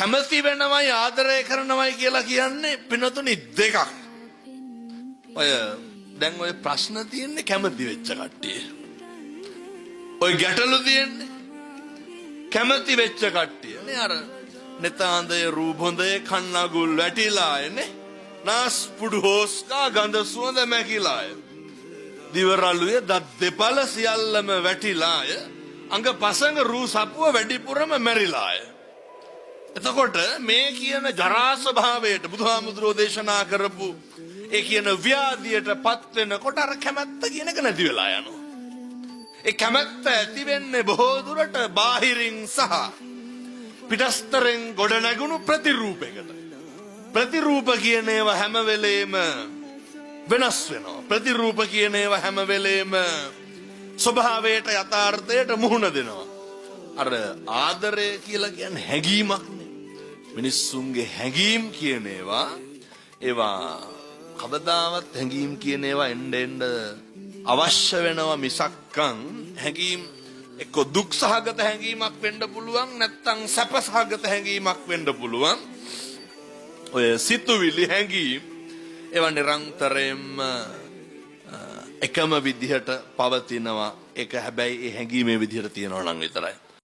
කැමති වෙනවයි ආදරය කරනවයි කියලා කියන්නේ පිනතුනි දෙකක්. ඔය දැන් ඔය ප්‍රශ්න තියෙන්නේ කැමති වෙච්ච කට්ටිය. ඔය ගැටලු තියෙන්නේ කැමති වෙච්ච කට්ටිය. නේ අර netāndaya රූපොඳේ කන්නගුල් වැටිලා එනේ. නාස්පුඩු හොස්කා ගඳ සුවඳ මැකිලාය. දිවරළුවේ දත් දෙපළ සියල්ලම වැටිලාය. අංග පසඟ රූ සපුව වැඩිපුරම මැරිලාය. එතකොට මේ කියන ජරා ස්වභාවයට බුදුහාමුදුරෝ දේශනා කරපු ඒ කියන ව්‍යාධියට පත් වෙනකොට අර කැමැත්ත කියන එක නැති වෙලා යනවා. ඒ කැමැත්ත ඇති වෙන්නේ බොහෝ දුරට බාහිරින් සහ පිටස්තරෙන් ගොඩ නැගුණු ප්‍රතිරූපයකට. ප්‍රතිරූප කියන ඒවා හැම වෙලේම වෙනස් වෙනවා. ප්‍රතිරූප කියන ඒවා හැම වෙලේම ස්වභාවයට යථාර්ථයට මුහුණ දෙනවා. අර ආදරය කියලා කියන්නේ හැඟීමක් නේ. මිනිස්සුන්ගේ හැඟීම් කියන ඒවා කවදාවත් හැඟීම් කියන ඒවා එන්න අවශ්‍ය වෙනවා මිසක්කන් හැඟීම් එක්ක දුක් සහගත හැඟීමක් වෙන්න පුළුවන් නැත්නම් සැප සහගත හැඟීමක් වෙන්න පුළුවන්. ඔය සිතුවිලි හැඟීම් ඒවා නිරන්තරයෙන්ම එකම විදිහට පවතිනවා. ඒක හැබැයි ඒ හැඟීමේ විදිහට තියනවා නම් විතරයි.